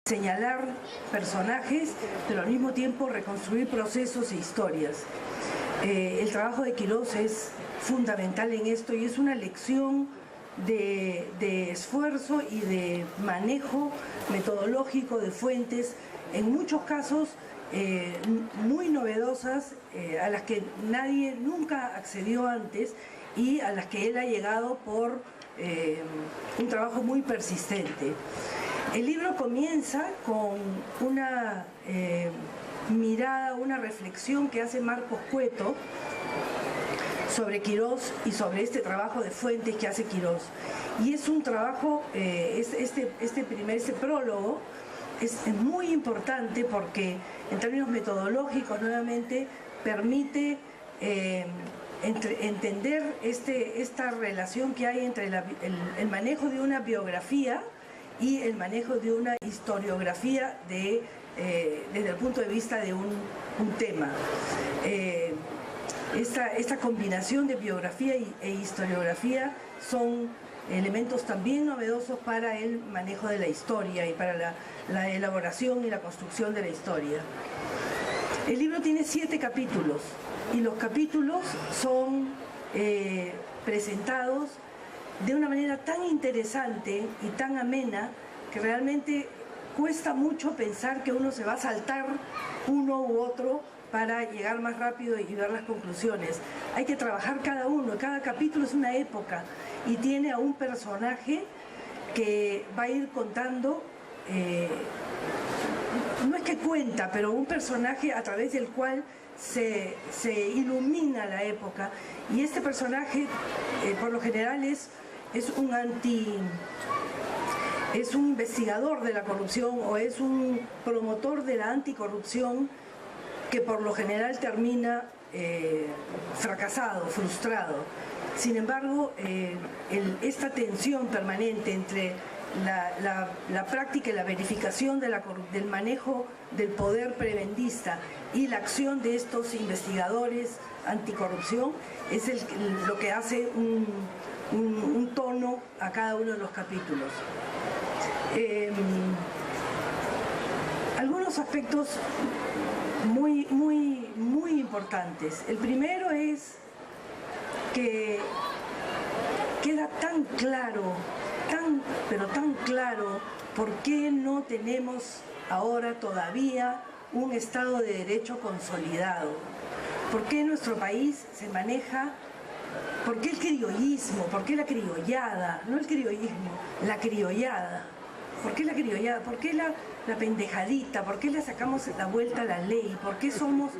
señalar personajes, pero al mismo tiempo reconstruir procesos e historias. El trabajo de Quirós es fundamental en esto y es una lección de esfuerzo y de manejo metodológico de fuentes, en muchos casos muy novedosas, a las que nadie nunca accedió antes y a las que él ha llegado por un trabajo muy persistente. El libro comienza con una mirada, una reflexión que hace Marcos Cueto sobre Quirós y sobre este trabajo de fuentes que hace Quirós. Y es un trabajo, este prólogo es muy importante porque en términos metodológicos nuevamente permite entender esta relación que hay entre el manejo de una biografía y el manejo de una historiografía desde el punto de vista de un tema. Esta combinación de biografía e historiografía son elementos también novedosos para el manejo de la historia y para la elaboración y la construcción de la historia. El libro tiene 7 capítulos y los capítulos son presentados de una manera tan interesante y tan amena que realmente cuesta mucho pensar que uno se va a saltar uno u otro para llegar más rápido y ver las conclusiones. Hay que trabajar cada uno, cada capítulo es una época y tiene a un personaje que va a ir contando, no es que cuenta, pero un personaje a través del cual se ilumina la época, y este personaje por lo general es un investigador de la corrupción o es un promotor de la anticorrupción que por lo general termina fracasado, frustrado. Sin embargo, esta tensión permanente entre la práctica y la verificación del manejo del poder prebendista y la acción de estos investigadores anticorrupción es lo que hace un tono a cada uno de los capítulos. Algunos aspectos muy importantes. El primero es que queda tan claro, pero tan claro, por qué no tenemos ahora todavía un Estado de Derecho consolidado. ¿Por qué nuestro país se maneja? ¿Por qué el criollismo? ¿Por qué la criollada? No el criollismo, la criollada. ¿Por qué la criollada? ¿Por qué la pendejadita? ¿Por qué le sacamos la vuelta a la ley? ¿Por qué somos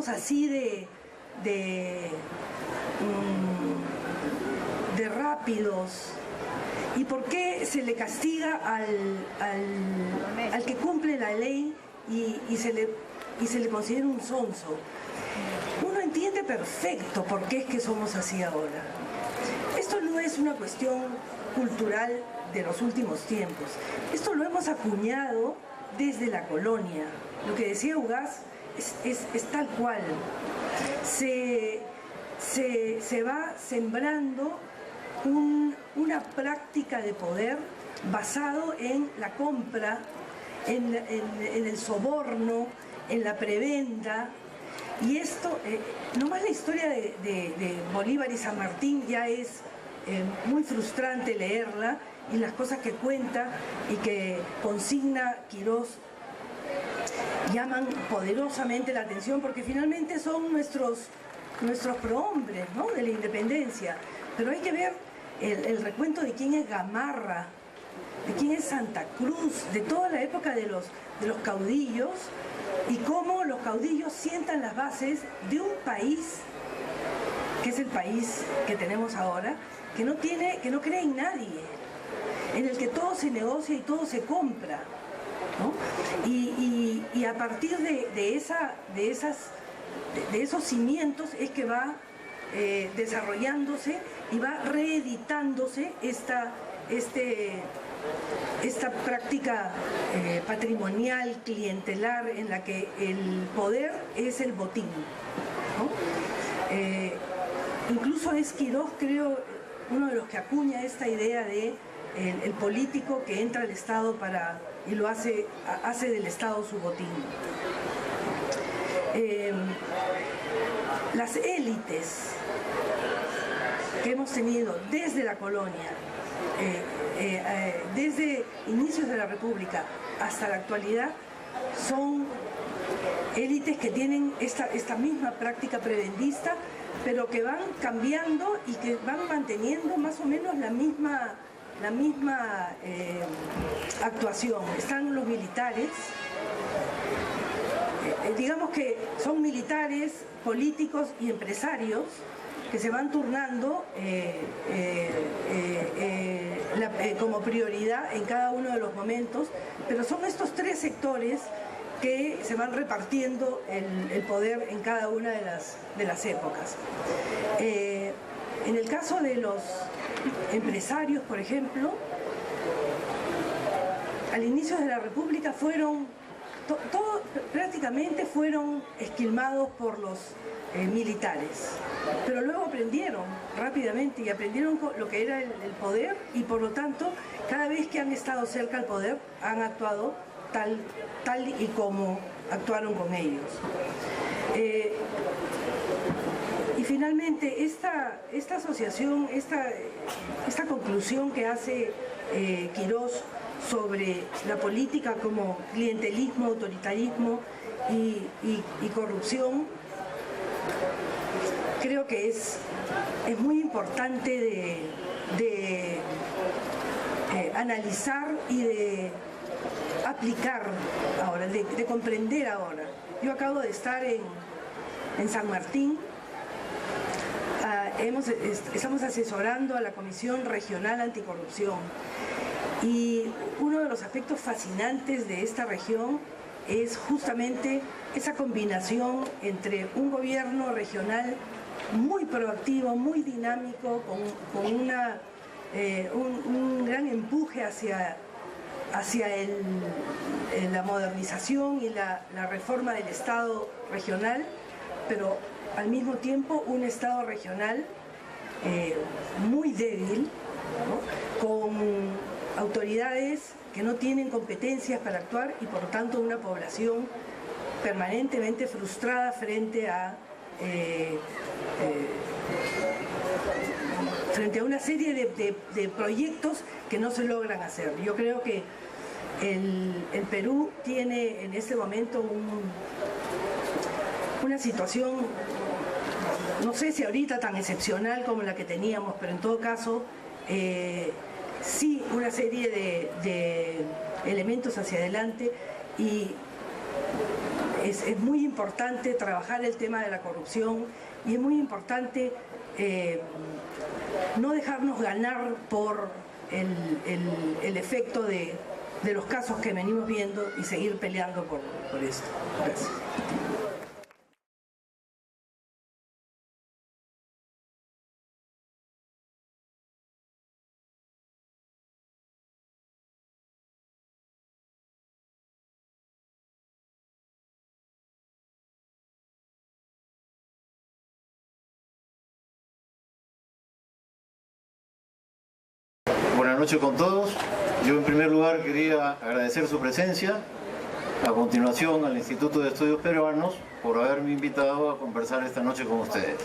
así de rápidos? ¿Y por qué se le castiga al que cumple la ley y se le considera un sonso? Uno entiende perfecto por qué es que somos así ahora. Esto no es una cuestión cultural de los últimos tiempos. Esto lo hemos acuñado desde la colonia. Lo que decía Ugaz es tal cual. Se va sembrando una práctica de poder basado en la compra, en el soborno, en la prebenda. Y esto, nomás la historia de Bolívar y San Martín ya es muy frustrante leerla, y las cosas que cuenta y que consigna Quirós llaman poderosamente la atención, porque finalmente son nuestros prohombres, ¿no?, de la independencia. Pero hay que ver el recuento de quién es Gamarra, de quién es Santa Cruz, de toda la época de los caudillos, y cómo los caudillos sientan las bases de un país, que es el país que tenemos ahora, que no cree en nadie, en el que todo se negocia y todo se compra, ¿no? Y a partir de esos cimientos es que va desarrollándose y va reeditándose esta práctica patrimonial, clientelar, en la que el poder es el botín, ¿no? Incluso es Quirós, creo, uno de los que acuña esta idea de el político que entra al Estado para y lo hace del Estado su botín. Las élites que hemos tenido desde la colonia, desde inicios de la República hasta la actualidad, son élites que tienen esta misma práctica prebendista, pero que van cambiando y que van manteniendo más o menos la misma actuación. Están los militares, digamos que son militares, políticos y empresarios que se van turnando como prioridad en cada uno de los momentos, pero son estos tres sectores que se van repartiendo el poder en cada una de las épocas. En el caso de los empresarios, por ejemplo, al inicio de la República prácticamente fueron esquilmados por los militares, pero luego aprendieron rápidamente y aprendieron lo que era el poder, y por lo tanto cada vez que han estado cerca al poder han actuado tal y como actuaron con ellos. Y finalmente esta asociación, esta conclusión que hace Quirós sobre la política como clientelismo, autoritarismo y corrupción, creo que es muy importante de analizar y de aplicar ahora, de comprender ahora. Yo acabo de estar en San Martín. Estamos asesorando a la Comisión Regional Anticorrupción, y uno de los aspectos fascinantes de esta región es justamente esa combinación entre un gobierno regional muy proactivo, muy dinámico, con un gran empuje hacia la modernización y la reforma del Estado regional, pero al mismo tiempo un Estado regional muy débil, ¿no?, con autoridades que no tienen competencias para actuar y por lo tanto una población permanentemente frustrada frente a una serie de proyectos que no se logran hacer. Yo creo que el Perú tiene en este momento una situación, no sé si ahorita tan excepcional como la que teníamos, pero en todo caso sí una serie de elementos hacia adelante, y es muy importante trabajar el tema de la corrupción, y es muy importante no dejarnos ganar por el efecto de los casos que venimos viendo y seguir peleando por esto. Gracias. Buenas noches con todos. Yo en primer lugar quería agradecer su presencia, a continuación al Instituto de Estudios Peruanos por haberme invitado a conversar esta noche con ustedes.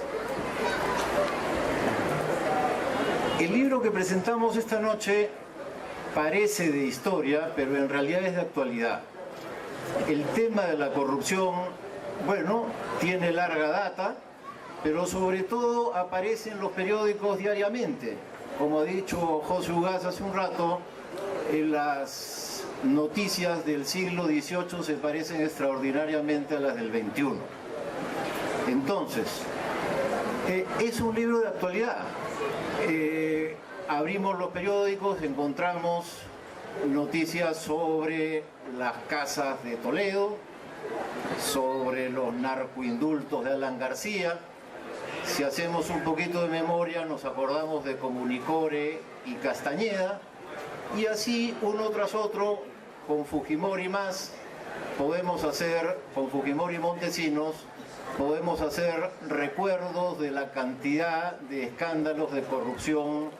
El libro que presentamos esta noche parece de historia, pero en realidad es de actualidad. El tema de la corrupción, bueno, tiene larga data, pero sobre todo aparece en los periódicos diariamente. Como ha dicho José Ugaz hace un rato, las noticias del siglo XVIII se parecen extraordinariamente a las del XXI. Entonces, es un libro de actualidad. Abrimos los periódicos, encontramos noticias sobre las casas de Toledo, sobre los narcoindultos de Alan García. Si hacemos un poquito de memoria, nos acordamos de Comunicore y Castañeda, y así uno tras otro, con Fujimori más, podemos hacer, con Fujimori y Montesinos, podemos hacer recuerdos de la cantidad de escándalos de corrupción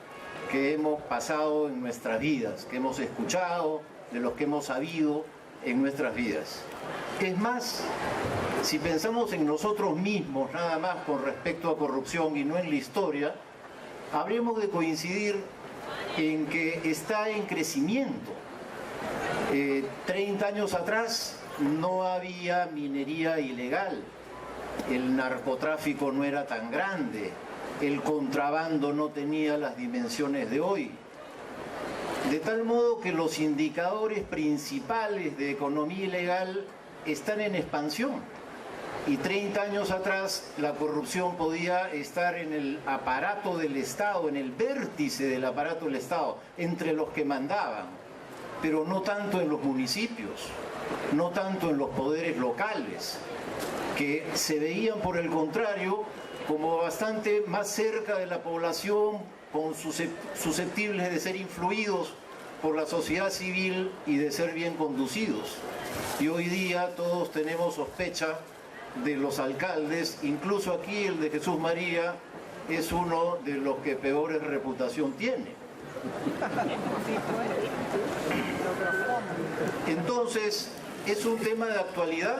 que hemos pasado en nuestras vidas, que hemos escuchado, de los que hemos sabido en nuestras vidas. Es más, si pensamos en nosotros mismos nada más con respecto a corrupción y no en la historia, habremos de coincidir en que está en crecimiento. 30 años atrás no había minería ilegal, el narcotráfico no era tan grande, el contrabando no tenía las dimensiones de hoy. De tal modo que los indicadores principales de economía ilegal están en expansión. Y 30 años atrás la corrupción podía estar en el aparato del Estado, en el vértice del aparato del Estado, entre los que mandaban, pero no tanto en los municipios, no tanto en los poderes locales, que se veían por el contrario como bastante más cerca de la población, susceptibles de ser influidos por la sociedad civil y de ser bien conducidos. Y hoy día todos tenemos sospecha de los alcaldes, incluso aquí el de Jesús María es uno de los que peor reputación tiene. Entonces, es un tema de actualidad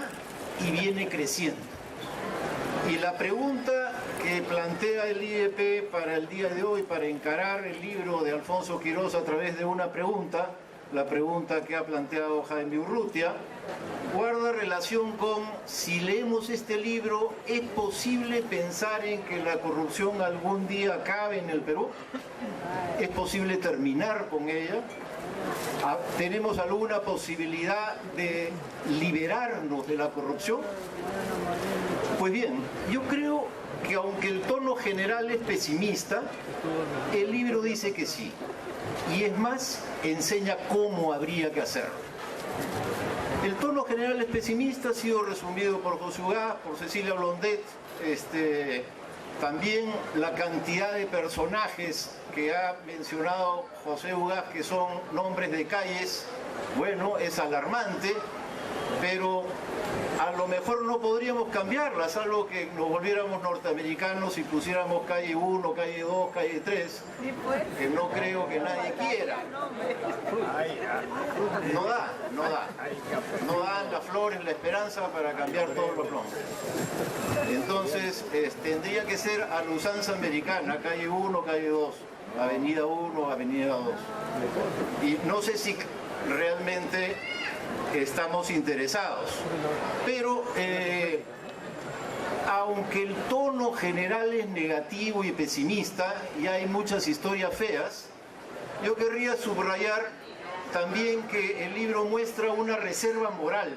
y viene creciendo. Y la pregunta que plantea el IEP para el día de hoy, para encarar el libro de Alfonso Quirós a través de una pregunta, la pregunta que ha planteado Jaime Urrutia, guarda relación con si leemos este libro, ¿es posible pensar en que la corrupción algún día acabe en el Perú? ¿Es posible terminar con ella? ¿Tenemos alguna posibilidad de liberarnos de la corrupción? Pues bien, yo creo que aunque el tono general es pesimista, el libro dice que sí. Y es más, enseña cómo habría que hacerlo. El tono general es pesimista, ha sido resumido por José Ugaz, por Cecilia Blondet, también la cantidad de personajes que ha mencionado José Ugaz, que son nombres de calles, bueno, es alarmante, pero a lo mejor no podríamos cambiarla, salvo que nos volviéramos norteamericanos y pusiéramos calle 1, calle 2, calle 3, que no creo que nadie quiera. No dan las flores, la esperanza para cambiar todos los nombres. Entonces tendría que ser a la usanza americana, calle 1, calle 2, avenida 1, avenida 2. Y no sé si realmente estamos interesados, pero aunque el tono general es negativo y pesimista y hay muchas historias feas, yo querría subrayar también que el libro muestra una reserva moral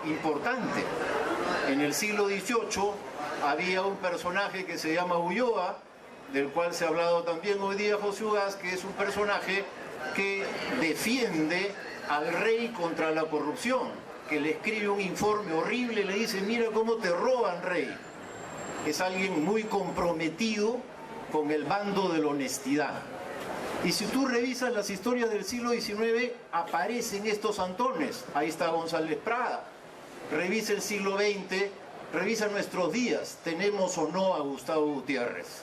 importante. En el siglo XVIII había un personaje que se llama Ulloa, del cual se ha hablado también hoy día José Ugaz, que es un personaje que defiende al rey contra la corrupción, que le escribe un informe horrible y le dice: mira cómo te roban, rey. Es alguien muy comprometido con el bando de la honestidad. Y si tú revisas las historias del siglo XIX, aparecen estos Antones. Ahí está González Prada. Revisa el siglo XX, revisa nuestros días. ¿Tenemos o no a Gustavo Gutiérrez?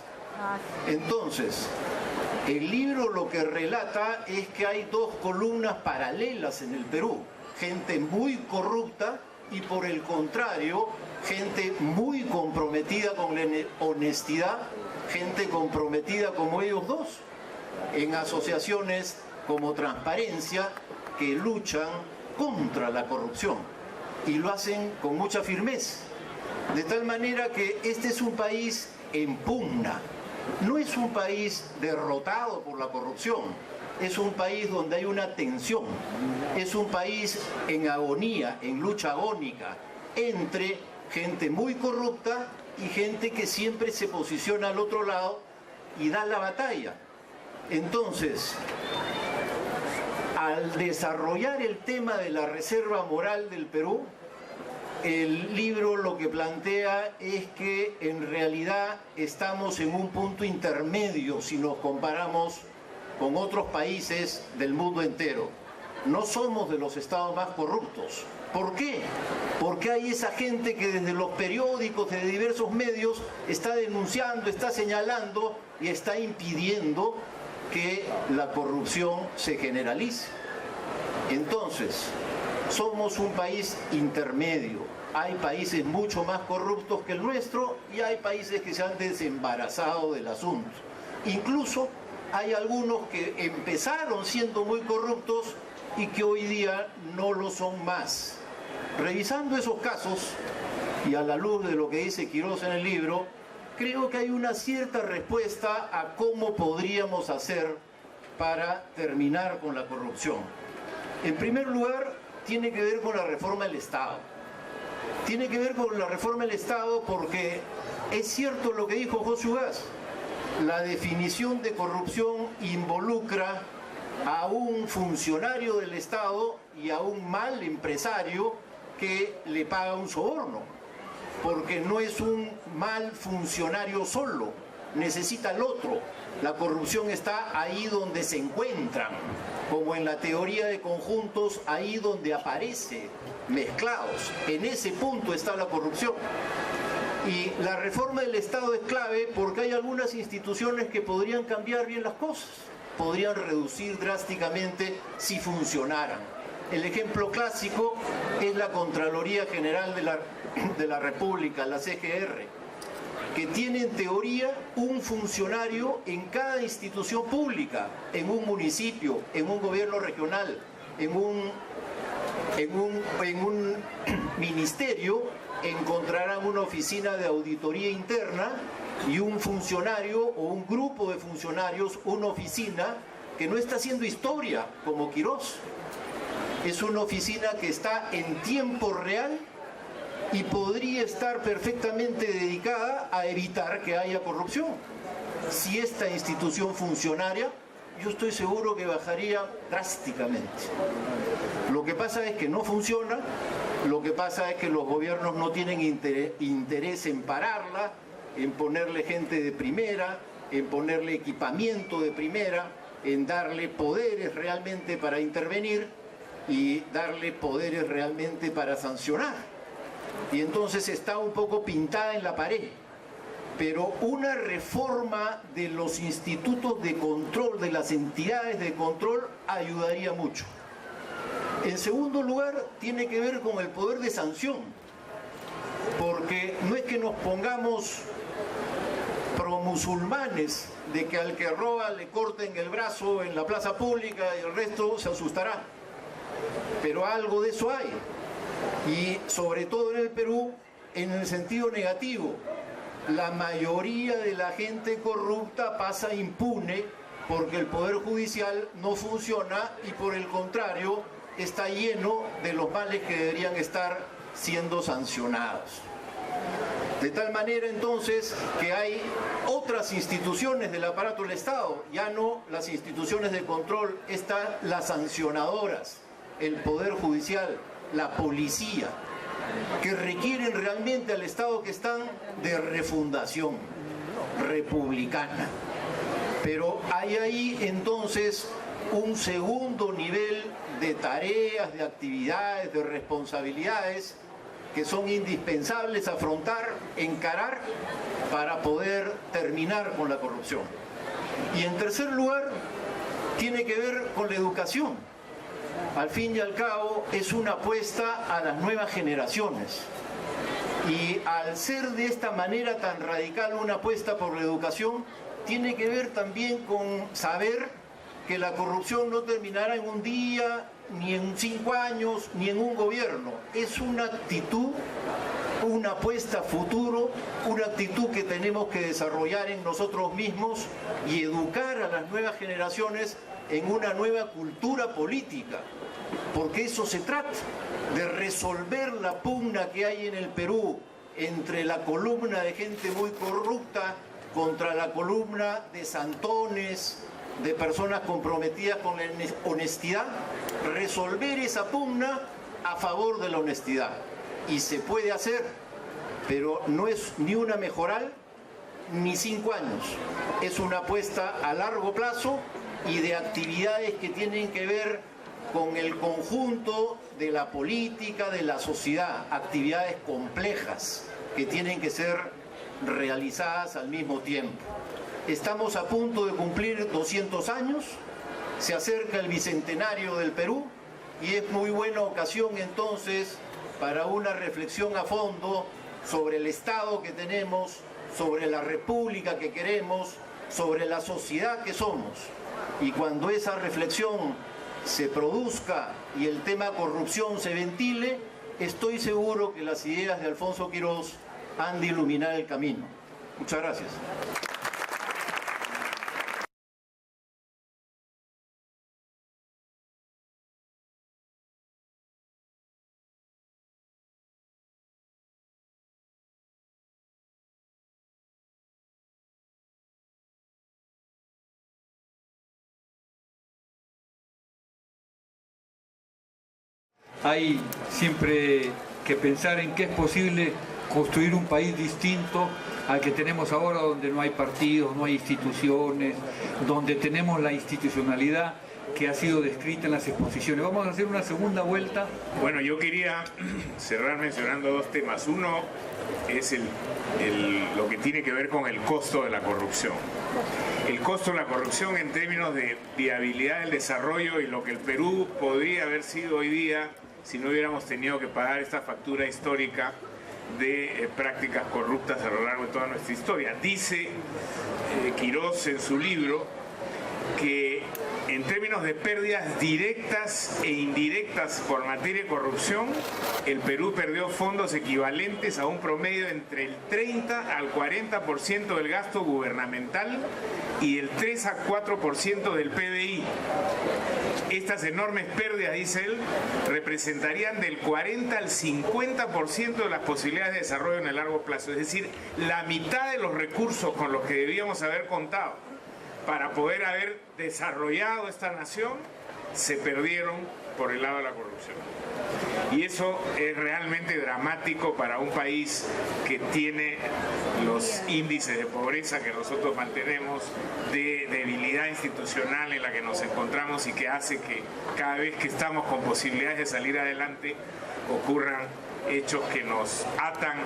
Entonces, el libro lo que relata es que hay dos columnas paralelas en el Perú. Gente muy corrupta y, por el contrario, gente muy comprometida con la honestidad, gente comprometida como ellos dos, en asociaciones como Transparencia, que luchan contra la corrupción y lo hacen con mucha firmeza. De tal manera que este es un país en pugna. No es un país derrotado por la corrupción, es un país donde hay una tensión, es un país en agonía, en lucha agónica, entre gente muy corrupta y gente que siempre se posiciona al otro lado y da la batalla. Entonces, al desarrollar el tema de la reserva moral del Perú, el libro lo que plantea es que en realidad estamos en un punto intermedio si nos comparamos con otros países del mundo entero. No somos de los estados más corruptos. ¿Por qué? Porque hay esa gente que desde los periódicos, de diversos medios, está denunciando, está señalando y está impidiendo que la corrupción se generalice. Entonces, somos un país intermedio. Hay países mucho más corruptos que el nuestro y hay países que se han desembarazado del asunto. Incluso hay algunos que empezaron siendo muy corruptos y que hoy día no lo son más. Revisando esos casos, y a la luz de lo que dice Quirós en el libro, creo que hay una cierta respuesta a cómo podríamos hacer para terminar con la corrupción. En primer lugar, tiene que ver con la reforma del Estado. Tiene que ver con la reforma del Estado porque es cierto lo que dijo José Ugaz. La definición de corrupción involucra a un funcionario del Estado y a un mal empresario que le paga un soborno, porque no es un mal funcionario solo, necesita al otro. La corrupción está ahí donde se encuentran, como en la teoría de conjuntos, ahí donde aparece, mezclados. En ese punto está la corrupción. Y la reforma del Estado es clave porque hay algunas instituciones que podrían cambiar bien las cosas, podrían reducir drásticamente si funcionaran. El ejemplo clásico es la Contraloría General de la República, la CGR, que tiene en teoría un funcionario en cada institución pública, en un municipio, en un gobierno regional, en un ministerio encontrarán una oficina de auditoría interna y un funcionario o un grupo de funcionarios, una oficina que no está haciendo historia como Quirós. Es una oficina que está en tiempo real y podría estar perfectamente dedicada a evitar que haya corrupción. Si esta institución funcionaria, yo estoy seguro que bajaría drásticamente. Lo que pasa es que no funciona, lo que pasa es que los gobiernos no tienen interés en pararla, en ponerle gente de primera, en ponerle equipamiento de primera, en darle poderes realmente para intervenir y darle poderes realmente para sancionar. Y entonces está un poco pintada en la pared. Pero una reforma de los institutos de control, de las entidades de control, ayudaría mucho. En segundo lugar, tiene que ver con el poder de sanción, porque no es que nos pongamos promusulmanes de que al que roba le corten el brazo en la plaza pública y el resto se asustará, pero algo de eso hay, y sobre todo en el Perú, en el sentido negativo. La mayoría de la gente corrupta pasa impune porque el Poder Judicial no funciona y por el contrario está lleno de los males que deberían estar siendo sancionados. De tal manera entonces que hay otras instituciones del aparato del Estado, ya no las instituciones de control, están las sancionadoras, el Poder Judicial, la policía, que requieren realmente al Estado que están de refundación republicana. Pero hay ahí entonces un segundo nivel de tareas, de actividades, de responsabilidades que son indispensables afrontar, encarar para poder terminar con la corrupción. Y en tercer lugar, tiene que ver con la educación. Al fin y al cabo es una apuesta a las nuevas generaciones y al ser de esta manera tan radical una apuesta por la educación tiene que ver también con saber que la corrupción no terminará en un día, ni en 5 años, ni en un gobierno. Es una actitud, una apuesta a futuro, una actitud que tenemos que desarrollar en nosotros mismos y educar a las nuevas generaciones en una nueva cultura política, porque eso se trata, de resolver la pugna que hay en el Perú entre la columna de gente muy corrupta contra la columna de santones, de personas comprometidas con la honestidad, resolver esa pugna a favor de la honestidad. Y se puede hacer, pero no es ni una mejoral ni 5 años, es una apuesta a largo plazo y de actividades que tienen que ver con el conjunto de la política, de la sociedad, actividades complejas que tienen que ser realizadas al mismo tiempo. Estamos a punto de cumplir 200 años, se acerca el bicentenario del Perú y es muy buena ocasión entonces para una reflexión a fondo sobre el Estado que tenemos, sobre la república que queremos, sobre la sociedad que somos. Y cuando esa reflexión se produzca y el tema corrupción se ventile, estoy seguro que las ideas de Alfonso Quirós han de iluminar el camino. Muchas gracias. Hay siempre que pensar en que es posible construir un país distinto al que tenemos ahora, donde no hay partidos, no hay instituciones, donde tenemos la institucionalidad que ha sido descrita en las exposiciones. Vamos a hacer una segunda vuelta. Bueno, yo quería cerrar mencionando dos temas. Uno es lo que tiene que ver con el costo de la corrupción. El costo de la corrupción en términos de viabilidad del desarrollo y lo que el Perú podría haber sido hoy día si no hubiéramos tenido que pagar esta factura histórica de prácticas corruptas a lo largo de toda nuestra historia. Dice Quirós en su libro que en términos de pérdidas directas e indirectas por materia de corrupción, el Perú perdió fondos equivalentes a un promedio entre el 30 al 40% del gasto gubernamental y el 3 a 4% del PBI. Estas enormes pérdidas, dice él, representarían del 40 al 50% de las posibilidades de desarrollo en el largo plazo. Es decir, la mitad de los recursos con los que debíamos haber contado para poder haber desarrollado esta nación se perdieron por el lado de la corrupción. Y eso es realmente dramático para un país que tiene los índices de pobreza que nosotros mantenemos, de debilidad institucional en la que nos encontramos y que hace que cada vez que estamos con posibilidades de salir adelante ocurran hechos que nos atan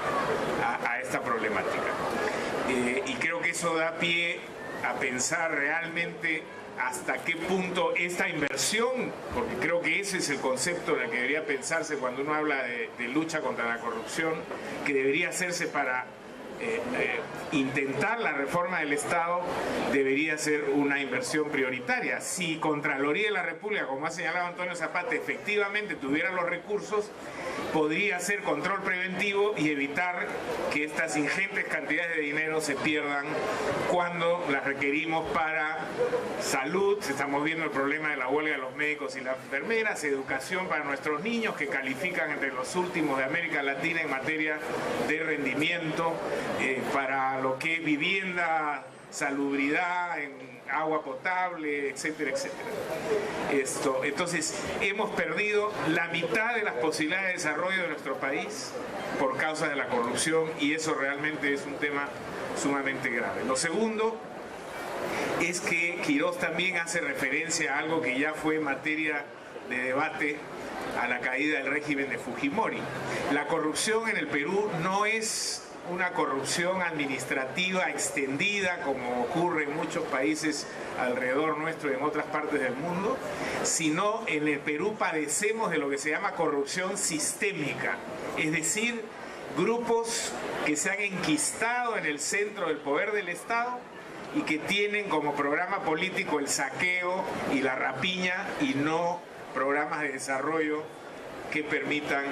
a esta problemática. Y creo que eso da pie a pensar realmente hasta qué punto esta inversión, porque creo que ese es el concepto en el que debería pensarse cuando uno habla de lucha contra la corrupción, que debería hacerse para intentar la reforma del Estado, debería ser una inversión prioritaria. Si Contraloría de la República, como ha señalado Antonio Zapata, efectivamente tuviera los recursos, podría hacer control preventivo y evitar que estas ingentes cantidades de dinero se pierdan cuando las requerimos para salud. Estamos viendo el problema de la huelga de los médicos y las enfermeras, educación para nuestros niños que califican entre los últimos de América Latina en materia de rendimiento, para lo que es vivienda, salubridad, en agua potable, etcétera, etcétera. Entonces, hemos perdido la mitad de las posibilidades de desarrollo de nuestro país por causa de la corrupción, y eso realmente es un tema sumamente grave. Lo segundo es que Quirós también hace referencia a algo que ya fue materia de debate a la caída del régimen de Fujimori. La corrupción en el Perú no es una corrupción administrativa extendida como ocurre en muchos países alrededor nuestro y en otras partes del mundo, sino en el Perú padecemos de lo que se llama corrupción sistémica, es decir, grupos que se han enquistado en el centro del poder del Estado y que tienen como programa político el saqueo y la rapiña y no programas de desarrollo que permitan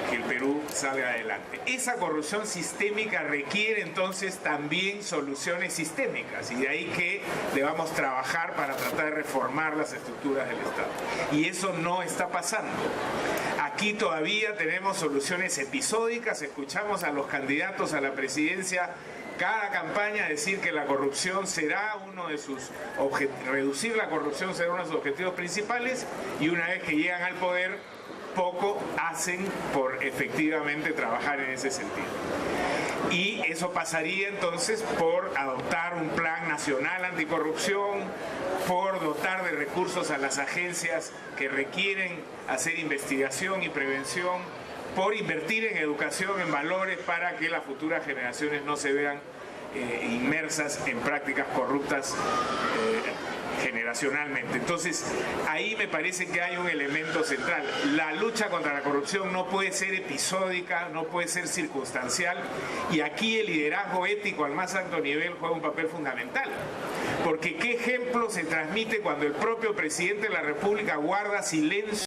que el Perú salga adelante. Esa corrupción sistémica requiere entonces también soluciones sistémicas, y de ahí que debamos trabajar para tratar de reformar las estructuras del Estado. Y eso no está pasando. Aquí todavía tenemos soluciones episódicas, escuchamos a los candidatos a la presidencia cada campaña decir que la corrupción será uno de sus objetivos, reducir la corrupción será uno de sus objetivos principales, y una vez que llegan al poder, poco hacen por efectivamente trabajar en ese sentido. Y eso pasaría entonces por adoptar un plan nacional anticorrupción, por dotar de recursos a las agencias que requieren hacer investigación y prevención, por invertir en educación, en valores, para que las futuras generaciones no se vean inmersas en prácticas corruptas generacionalmente. Entonces, ahí me parece que hay un elemento central. La lucha contra la corrupción no puede ser episódica, no puede ser circunstancial, y aquí el liderazgo ético al más alto nivel juega un papel fundamental. Porque ¿qué ejemplo se transmite cuando el propio presidente de la República guarda silencio